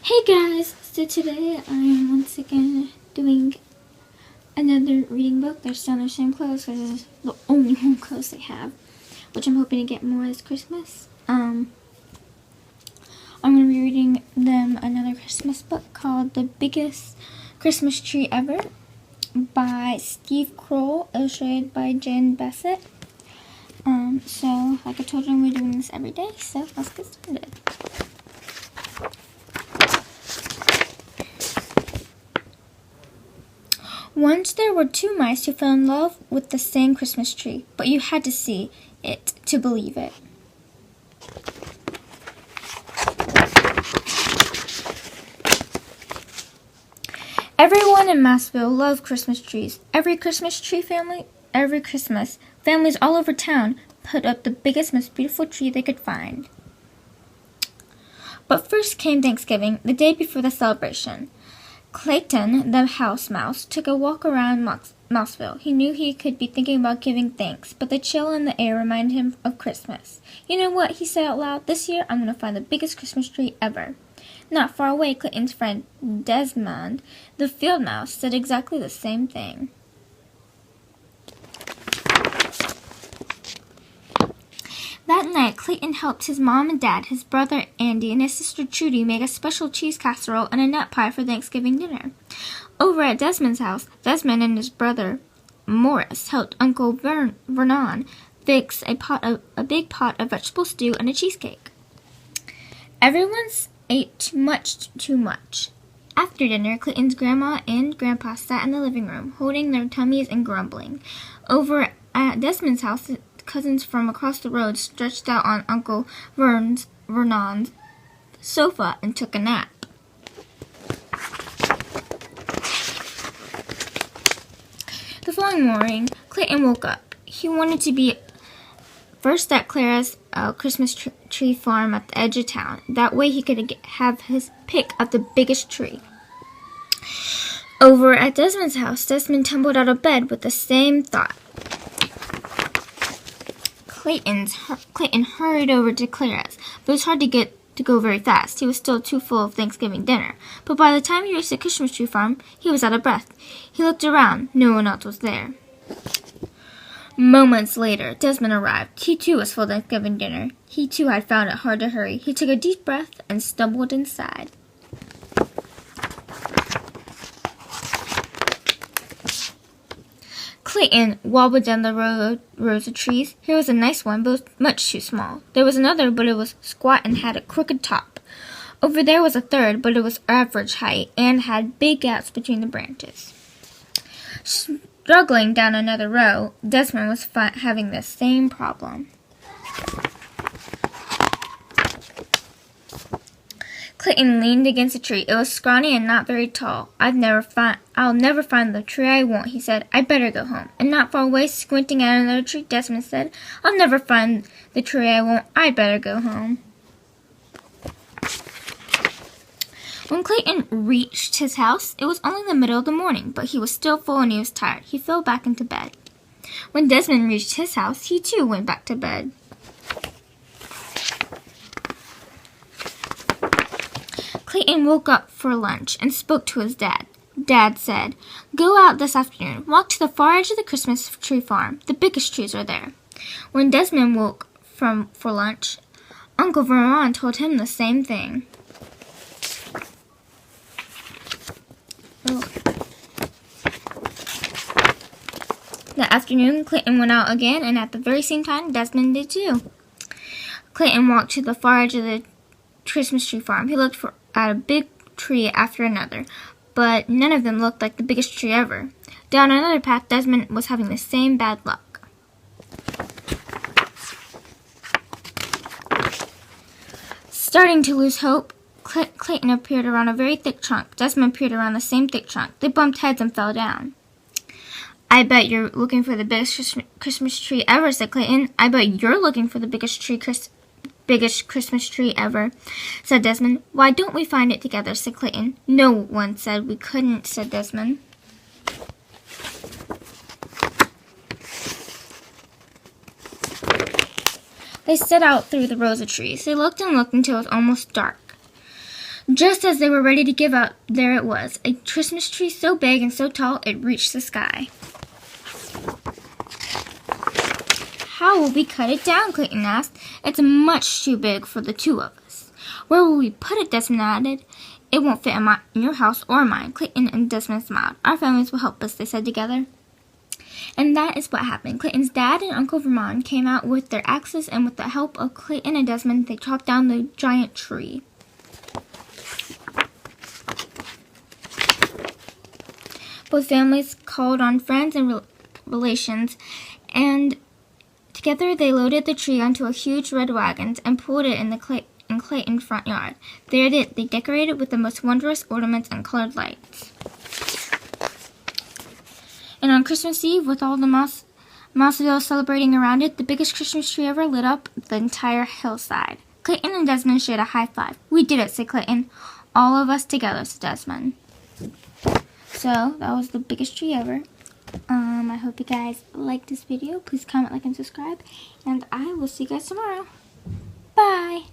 Hey guys, so today I am once again doing another reading book. They're still in their same clothes because it's the only home clothes they have, which I'm hoping to get more this Christmas. I'm going to be reading them another Christmas book called The Biggest Christmas Tree Ever by Steve Kroll, illustrated by Jen Bassett. So like I told you, we're doing this every day, so let's get started. Once there were two mice who fell in love with the same Christmas tree, but you had to see it to believe it. Everyone in Massville loved Christmas trees. Every Christmas, families all over town put up the biggest, most beautiful tree they could find. But first came Thanksgiving, the day before the celebration. Clayton, the house mouse, took a walk around Mouseville. He knew he could be thinking about giving thanks, but the chill in the air reminded him of Christmas. You know what? He said out loud. This year, I'm going to find the biggest Christmas tree ever. Not far away, Clayton's friend Desmond, the field mouse, said exactly the same thing. That night, Clayton helped his mom and dad, his brother Andy, and his sister Trudy make a special cheese casserole and a nut pie for Thanksgiving dinner. Over at Desmond's house, Desmond and his brother Morris helped Uncle Vernon fix a big pot of vegetable stew and a cheesecake. Everyone ate too much. After dinner, Clayton's grandma and grandpa sat in the living room, holding their tummies and grumbling. Over at Desmond's house, cousins from across the road stretched out on Uncle Vernon's sofa and took a nap. The following morning, Clayton woke up. He wanted to be first at Clara's Christmas tree farm at the edge of town. That way he could have his pick of the biggest tree. Over at Desmond's house, Desmond tumbled out of bed with the same thought. Clayton hurried over to Clara's, but it was hard to go very fast. He was still too full of Thanksgiving dinner. But by the time he reached the Christmas tree farm, he was out of breath. He looked around. No one else was there. Moments later, Desmond arrived. He too was full of Thanksgiving dinner. He too had found it hard to hurry. He took a deep breath and stumbled inside. Clayton wobbled down the rows of trees. Here was a nice one, but it was much too small. There was another, but it was squat and had a crooked top. Over there was a third, but it was average height and had big gaps between the branches. Struggling down another row, Desmond was having the same problem. Clayton leaned against a tree. It was scrawny and not very tall. I'll never find the tree I want, he said. I'd better go home. And not far away, squinting at another tree, Desmond said, I'll never find the tree I want. I'd better go home. When Clayton reached his house, it was only the middle of the morning, but he was still full and he was tired. He fell back into bed. When Desmond reached his house, he too went back to bed. Clayton woke up for lunch and spoke to his dad. Dad said, Go out this afternoon. Walk to the far edge of the Christmas tree farm. The biggest trees are there. When Desmond woke for lunch, Uncle Vernon told him the same thing. That afternoon, Clayton went out again, and at the very same time, Desmond did too. Clayton walked to the far edge of the Christmas tree farm. He looked at a big tree after another, but none of them looked like the biggest tree ever. Down another path, Desmond was having the same bad luck. Starting to lose hope, Clayton appeared around a very thick trunk. Desmond appeared around the same thick trunk. They bumped heads and fell down. I bet you're looking for the biggest Christmas tree ever, said Clayton. I bet you're looking for the biggest Christmas tree ever, said Desmond. Why don't we find it together, said Clayton. No one said we couldn't, said Desmond. They set out through the rows of trees. They looked and looked until it was almost dark. Just as they were ready to give up, there it was, a Christmas tree so big and so tall it reached the sky. How will we cut it down? Clayton asked. It's much too big for the two of us. Where will we put it? Desmond added. It won't fit in your house or mine. Clayton and Desmond smiled. Our families will help us, they said together. And that is what happened. Clayton's dad and Uncle Vermont came out with their axes, and with the help of Clayton and Desmond, they chopped down the giant tree. Both families called on friends and relations, and together they loaded the tree onto a huge red wagon and pulled it in Clayton's front yard. There they decorated with the most wondrous ornaments and colored lights. And on Christmas Eve, with all the Mouseville celebrating around it, the biggest Christmas tree ever lit up the entire hillside. Clayton and Desmond shared a high five. We did it, said Clayton. All of us together, said Desmond. So, that was the biggest tree ever. I hope you guys liked this video. Please comment, like, and subscribe. And I will see you guys tomorrow. Bye!